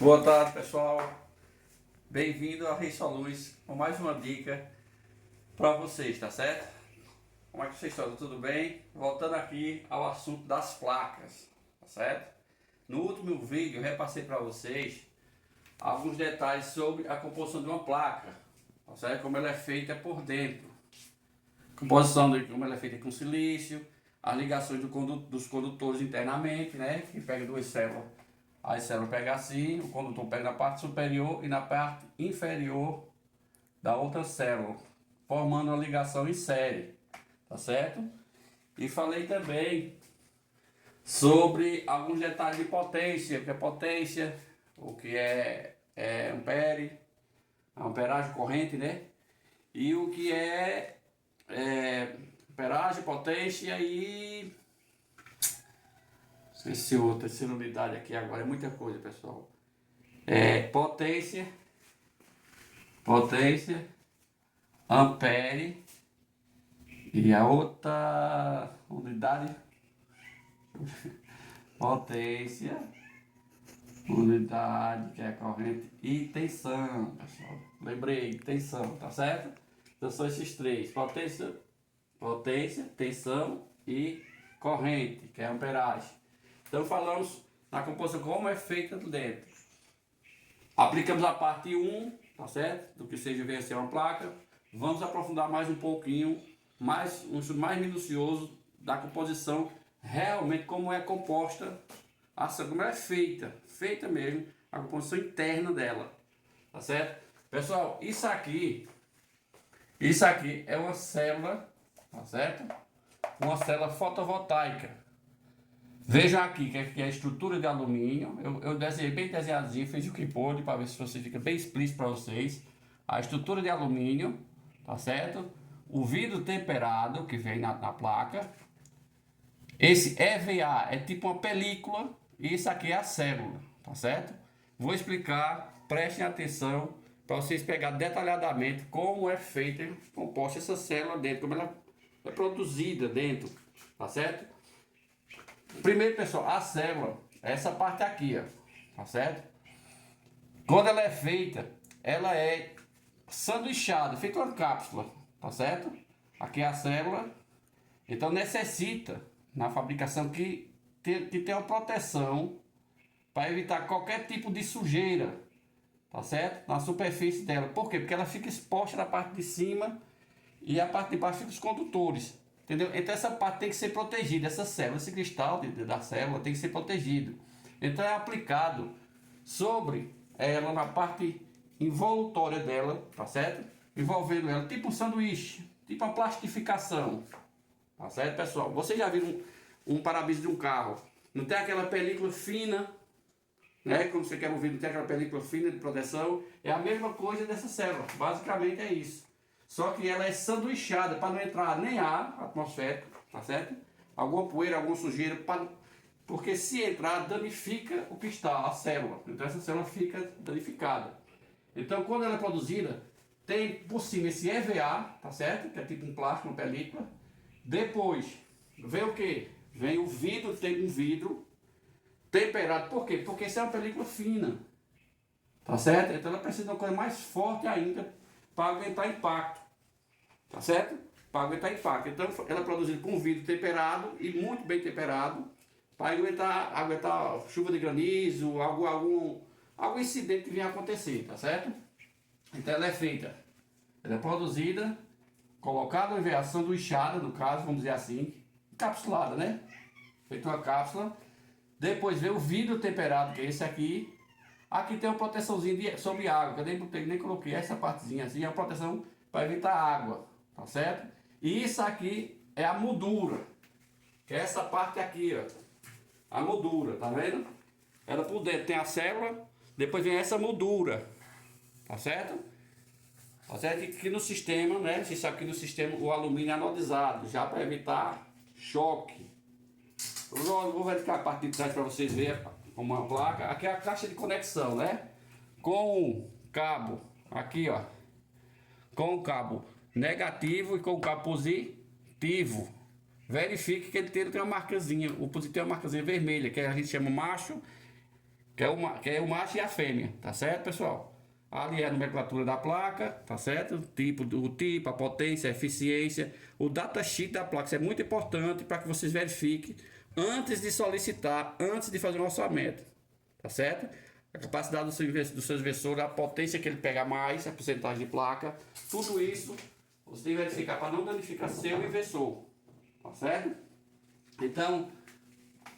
Boa tarde, pessoal. Bem-vindo a ReiSoluz com mais uma dica para vocês, tá certo? Como é que vocês estão? Tudo bem? Voltando aqui ao assunto das placas, tá certo? No último vídeo eu repassei para vocês alguns detalhes sobre a composição de uma placa, tá certo? Como ela é feita por dentro. Composição de como ela é feita com silício, as ligações dos condutores internamente, né? Que pega duas células. Aí a célula pega assim, o condutor pega na parte superior e na parte inferior da outra célula, formando uma ligação em série, tá certo? E falei também sobre alguns detalhes de potência, o que é potência, o que é ampere, a amperagem corrente, né? E o que é amperagem, potência e... Esqueci outra, terceira unidade aqui agora, é muita coisa, pessoal. Potência, ampere e a outra unidade, potência, unidade que é corrente e tensão, pessoal. Lembrei, tensão, tá certo? Então são esses três, potência, tensão e corrente, que é amperagem. Então falamos na composição como é feita dentro. Aplicamos a parte 1, tá certo? Do que seja vencer uma placa. Vamos aprofundar mais um pouquinho, um estudo mais minucioso da composição, realmente como é composta, como ela é feita mesmo, a composição interna dela, tá certo? Pessoal, isso aqui é uma célula, tá certo? Uma célula fotovoltaica. Vejam aqui que é a estrutura de alumínio. Eu desenhei bem desenhadinho, fiz o que pôde para ver se você fica bem explícito para vocês. A estrutura de alumínio, tá certo? O vidro temperado que vem na placa. Esse EVA é tipo uma película e isso aqui é a célula, tá certo? Vou explicar, prestem atenção para vocês pegarem detalhadamente como é feita, composta essa célula dentro, como ela é produzida dentro, tá certo? Primeiro, pessoal, a célula, essa parte aqui, ó, tá certo? Quando ela é feita, ela é sanduichada, feita uma cápsula, tá certo? Aqui é a célula, então necessita, na fabricação, que tenha uma proteção para evitar qualquer tipo de sujeira, tá certo? Na superfície dela. Por quê? Porque ela fica exposta na parte de cima e a parte de baixo fica os condutores. Entendeu? Então essa parte tem que ser protegida, essa célula, esse cristal da célula tem que ser protegido. Então é aplicado sobre ela na parte envoltória dela, tá certo? Envolvendo ela, tipo um sanduíche, tipo uma plastificação, tá certo, pessoal? Vocês já viram um para-brisa de um carro? Não tem aquela película fina, né? Quando você quer um vidro, não tem aquela película fina de proteção. É a mesma coisa dessa célula, basicamente é isso. Só que ela é sanduichada para não entrar nem ar atmosférico, tá certo? Alguma poeira, alguma sujeira, porque se entrar danifica o cristal, a célula. Então essa célula fica danificada. Então quando ela é produzida, tem por cima esse EVA, tá certo? Que é tipo um plástico, uma película. Depois vem o que? Vem o vidro, tem um vidro temperado. Por quê? Porque isso é uma película fina, tá certo? Então ela precisa de uma coisa mais forte ainda para aguentar impacto, tá certo? Para aguentar impacto. Então ela é produzida com vidro temperado e muito bem temperado para aguentar chuva de granizo, algum incidente que venha acontecer, tá certo? Então ela é produzida, colocada em veia sanduichada, no caso, vamos dizer assim, encapsulada, né? Feita uma cápsula. Depois vem o vidro temperado, que é esse aqui. Aqui tem uma proteçãozinha sobre água, que eu nem coloquei essa partezinha assim, é uma proteção para evitar água, tá certo? E isso aqui é a moldura, que é essa parte aqui, ó, a moldura, tá vendo? Ela por dentro tem a célula, depois vem essa moldura, tá certo? Tá certo? E aqui no sistema, né, você sabe que no sistema o alumínio é anodizado, já para evitar choque. Eu vou verificar a parte de trás para vocês verem uma placa. Aqui é a caixa de conexão, né? Com o cabo aqui, ó, com o cabo negativo e com o cabo positivo. Verifique que ele tem uma marcazinha, o positivo tem uma marcazinha vermelha, que a gente chama macho, que é o macho e a fêmea, tá certo, pessoal? Ali é a nomenclatura da placa, tá certo? O tipo, a potência, a eficiência, o datasheet da placa. Isso é muito importante para que vocês verifiquem antes de solicitar, antes de fazer um orçamento, tá certo? A capacidade do seu inversor, a potência que ele pega mais, a porcentagem de placa, tudo isso você tem que verificar para não danificar seu inversor, tá certo? Então,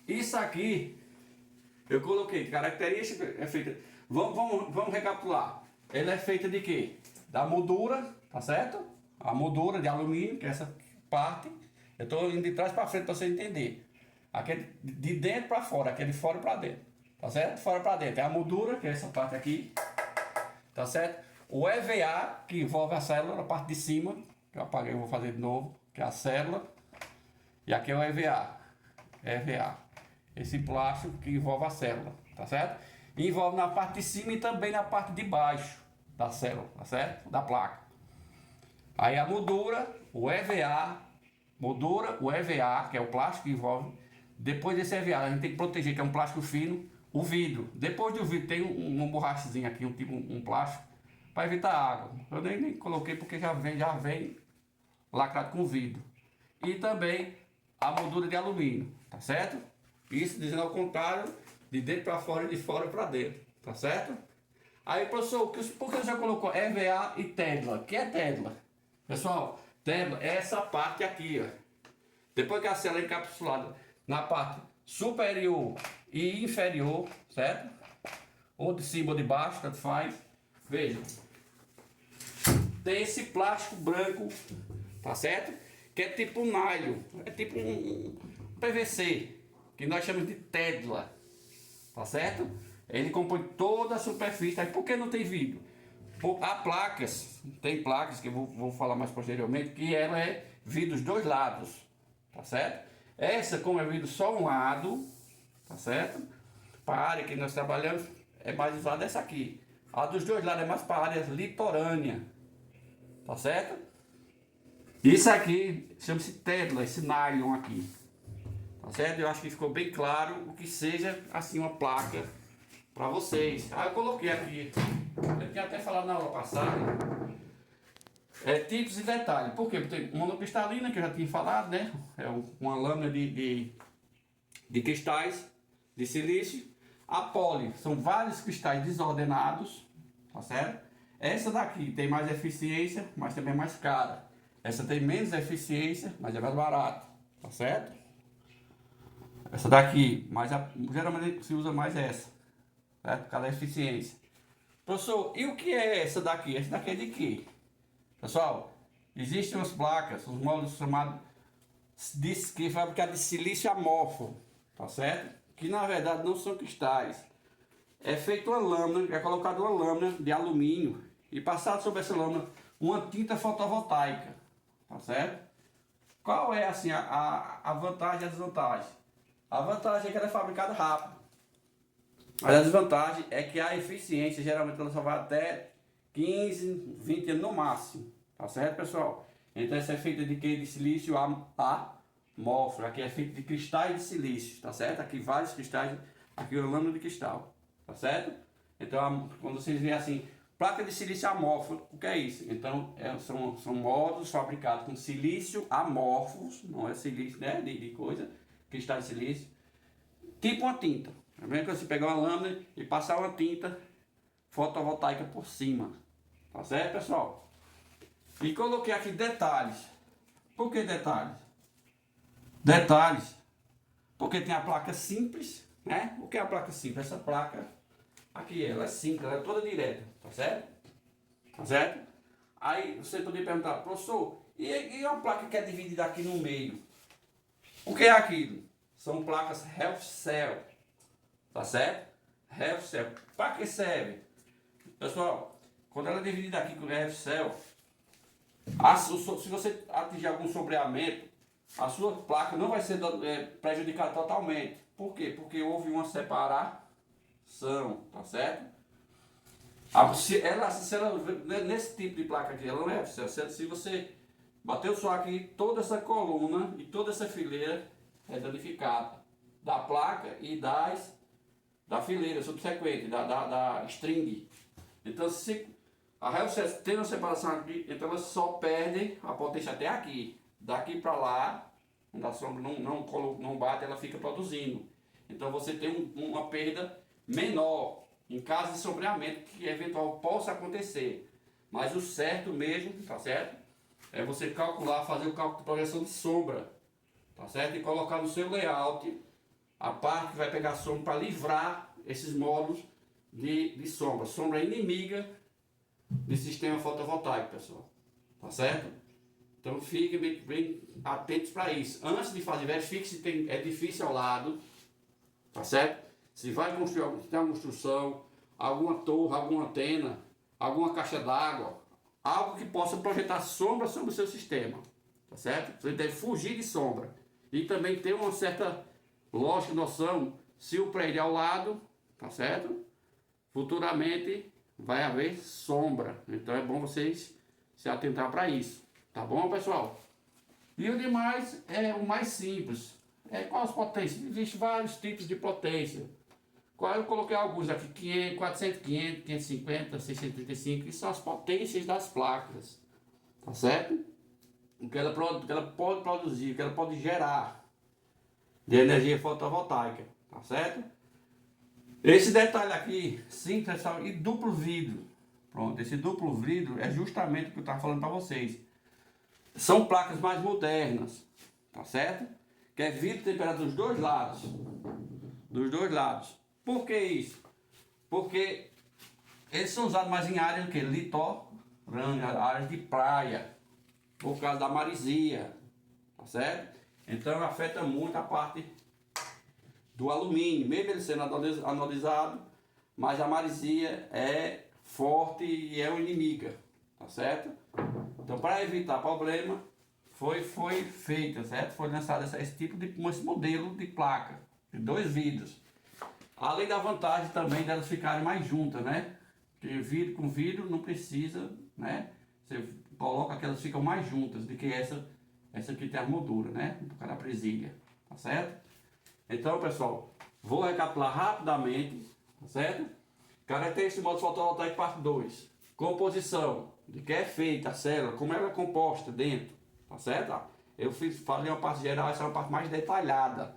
isso aqui eu coloquei, característica é feita. Vamos recapitular. Ela é feita de quê? Da moldura, tá certo? A moldura de alumínio, que é essa parte. Eu estou indo de trás para frente para você entender. Aquele de dentro para fora, aquele de fora para dentro. Tá certo? Fora para dentro. É a moldura, que é essa parte aqui. Tá certo? O EVA, que envolve a célula, a parte de cima. Que eu apaguei, eu vou fazer de novo. Que é a célula. E aqui é o EVA. EVA. Esse plástico que envolve a célula. Tá certo? E envolve na parte de cima e também na parte de baixo da célula. Tá certo? Da placa. Aí a moldura, o EVA. Moldura, o EVA, que é o plástico que envolve. Depois desse EVA, a gente tem que proteger, que é um plástico fino. O vidro. Depois do vidro tem uma borrachazinha aqui, um plástico, para evitar água. Eu nem coloquei porque já vem lacrado com vidro. E também a moldura de alumínio, tá certo? Isso dizendo ao contrário, de dentro para fora e de fora para dentro, tá certo? Aí, professor, por que você já colocou EVA e TEDLA? O que é TEDLA? Pessoal, TEDLA é essa parte aqui, ó. Depois que a célula é encapsulada na parte superior e inferior, certo? Ou de cima ou de baixo, tanto faz. Veja. Tem esse plástico branco, tá certo? Que é tipo um nylon, é tipo um PVC, que nós chamamos de TEDLA, tá certo? Ele compõe toda a superfície. Aí por que não tem vidro? Há placas, tem placas que eu vou falar mais posteriormente, que ela é vidro dos dois lados, tá certo? Essa, como é vidro só um lado, tá certo? Para a área que nós trabalhamos, é mais usada essa aqui. A dos dois lados é mais para a área litorânea, tá certo? Isso aqui chama-se TEDLA, esse nylon aqui, tá certo? Eu acho que ficou bem claro o que seja assim uma placa para vocês. Ah, eu coloquei aqui, eu tinha até falado na aula passada, tipos e detalhes. Por quê? Porque tem monocristalina, que eu já tinha falado, né? É uma lâmina de cristais de silício. A poli, são vários cristais desordenados, tá certo? Essa daqui tem mais eficiência, mas também é mais cara. Essa tem menos eficiência, mas é mais barata, tá certo? Essa daqui, geralmente se usa mais essa, certo? Por causa da eficiência. Professor, e o que é essa daqui? Essa daqui é de quê? Pessoal, existem umas placas, os módulos chamados que é fabricado de silício amorfo, tá certo? Que na verdade não são cristais. É feita uma lâmina, é colocada uma lâmina de alumínio e passado sobre essa lâmina uma tinta fotovoltaica, tá certo? Qual é assim a vantagem e a desvantagem? A vantagem é que ela é fabricada rápido. Mas a desvantagem é que a eficiência geralmente ela só vai até 15, 20 anos no máximo, tá certo, pessoal? Então essa é feita de quê? De silício amorfo. Aqui é feito de cristais de silício, tá certo? Aqui vários cristais, aqui uma lâmina de cristal, tá certo? Então quando vocês veem assim, placa de silício amorfo, o que é isso? Então são módulos fabricados com silício amorfos, não é silício, né? De coisa, cristal de silício, tipo uma tinta. É mesmo que você pegar uma lâmina e passar uma tinta fotovoltaica por cima, tá certo, pessoal? E coloquei aqui detalhes. Por que detalhes? Detalhes, porque tem a placa simples, né? O que é a placa simples? Essa placa aqui, ela é simples, ela é toda direta, tá certo? Tá certo? Aí você poderia perguntar, professor, e uma placa que é dividida aqui no meio? O que é aquilo? São placas half cell, tá certo? Half cell. Para que serve? Pessoal, quando ela é dividida aqui com half cell, se você atingir algum sobreamento, a sua placa não vai ser prejudicada totalmente. Por quê? Porque houve uma separação, tá certo? Se ela, nesse tipo de placa aqui, ela não é se você bater o sol aqui, toda essa coluna e toda essa fileira é danificada da placa e da fileira subsequente, da string. Então, se a raio tem uma separação aqui, então ela só perde a potência até aqui. Daqui para lá, quando a sombra não bate, ela fica produzindo. Então você tem uma perda menor em caso de sombreamento que eventual possa acontecer. Mas o certo mesmo, tá certo? É você calcular, fazer o cálculo de projeção de sombra, tá certo? E colocar no seu layout a parte que vai pegar sombra para livrar esses módulos de sombra. Sombra é inimiga de sistema fotovoltaico, pessoal. Tá certo? Então fiquem bem atentos para isso. Antes de fazer, verifique se é difícil ao lado, tá certo? Se vai construir, se tem uma construção, alguma torre, alguma antena, alguma caixa d'água, algo que possa projetar sombra sobre o seu sistema, tá certo? Você deve fugir de sombra e também ter uma certa lógica, noção, se o prédio é ao lado, tá certo? Futuramente vai haver sombra, então é bom vocês se atentar para isso, tá bom, pessoal? E o demais é o mais simples. Quais as potências? Existem vários tipos de potência. Eu coloquei alguns aqui, 500, 400, 500, 550, 635, que são as potências das placas, tá certo? O que ela pode produzir, o que ela pode gerar de energia fotovoltaica, tá certo? Esse detalhe aqui, sim, pessoal, e duplo vidro. Pronto, esse duplo vidro é justamente o que eu estava falando para vocês. São placas mais modernas, tá certo? Que é vidro temperado dos dois lados. Dos dois lados. Por que isso? Porque eles são usados mais em áreas que litorânea, áreas de praia, por causa da maresia, tá certo? Então afeta muito a parte do alumínio, mesmo ele sendo anodizado, mas a maresia é forte e é uma inimiga, tá certo? Então, para evitar problema, foi feito, certo? Foi lançado esse modelo de placa, de dois vidros. Além da vantagem também delas ficarem mais juntas, né? Porque vidro com vidro não precisa, né? Você coloca que elas ficam mais juntas do que essa aqui tem a moldura, né? Por causa da presilha, tá certo? Então, pessoal, vou recapitular rapidamente, tá certo? Características do módulo fotovoltaico parte 2. Composição, de que é feita a célula, como ela é composta dentro, tá certo? Falei uma parte geral, essa é uma parte mais detalhada,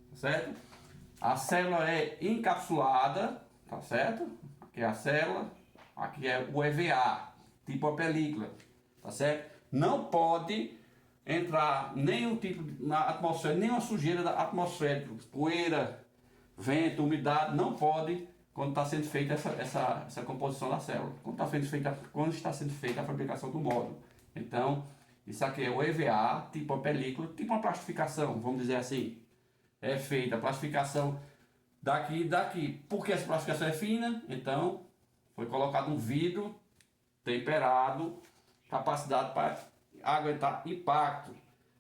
tá certo? A célula é encapsulada, tá certo? Aqui é a célula, aqui é o EVA, tipo a película, tá certo? Não pode entrar nenhum tipo na atmosfera, nenhuma sujeira atmosférica, poeira, vento, umidade, não pode quando está sendo feita essa composição da célula, quando está sendo feita a fabricação do módulo. Então, isso aqui é o EVA, tipo a película, tipo uma plastificação, vamos dizer assim. É feita a plastificação daqui e daqui. Porque essa plastificação é fina, então foi colocado um vidro temperado, capacidade para aguentar impacto.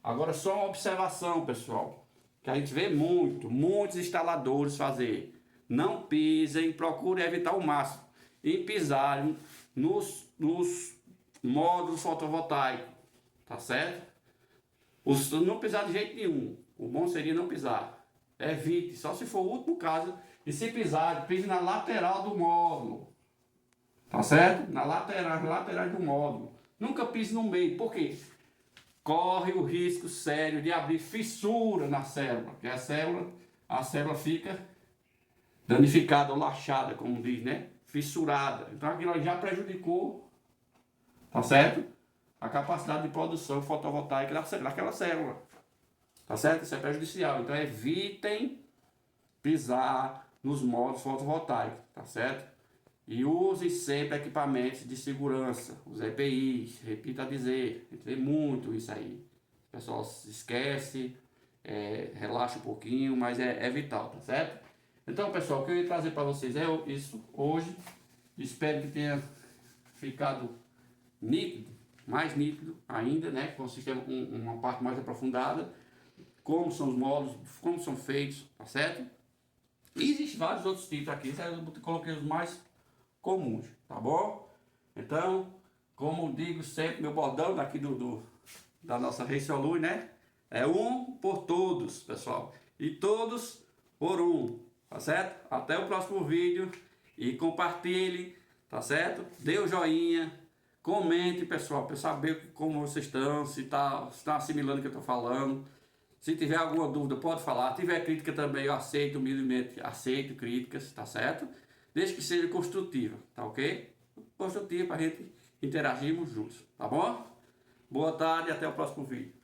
Agora só uma observação, pessoal, que a gente vê muitos instaladores fazer. Não pisem, procurem evitar o máximo em pisarem nos módulos fotovoltaicos, tá certo? Não pisar de jeito nenhum. O bom seria não pisar. Evite, só se for o último caso. E se pisar, pise na lateral do módulo. Tá certo? Na lateral do módulo. Nunca pise no meio. Por quê? Corre o risco sério de abrir fissura na célula. Porque a célula fica danificada ou lachada, como diz, né? Fissurada. Então aquilo já prejudicou, tá certo? A capacidade de produção fotovoltaica daquela célula. Tá certo? Isso é prejudicial. Então evitem pisar nos módulos fotovoltaicos, tá certo? E use sempre equipamentos de segurança, os EPIs, repito a dizer, a gente vê muito isso aí. O pessoal se esquece, relaxa um pouquinho, mas é vital, tá certo? Então, pessoal, o que eu ia trazer para vocês é isso hoje. Espero que tenha ficado nítido, mais nítido ainda, né? Com o sistema, uma parte mais aprofundada. Como são os módulos, como são feitos, tá certo? E existem vários outros tipos aqui, eu coloquei os mais comuns, tá bom? Então, como digo sempre, meu bordão daqui da nossa Ressoluz, né? É um por todos, pessoal. E todos por um. tá certo? Até o próximo vídeo e compartilhe, tá certo? Dê o joinha, comente, pessoal, para saber como vocês estão, se tá assimilando o que eu tô falando. Se tiver alguma dúvida, pode falar. Se tiver crítica também, eu aceito, humildemente aceito críticas, tá certo? Desde que seja construtiva, tá ok? Construtiva para a gente interagirmos juntos, tá bom? Boa tarde e até o próximo vídeo.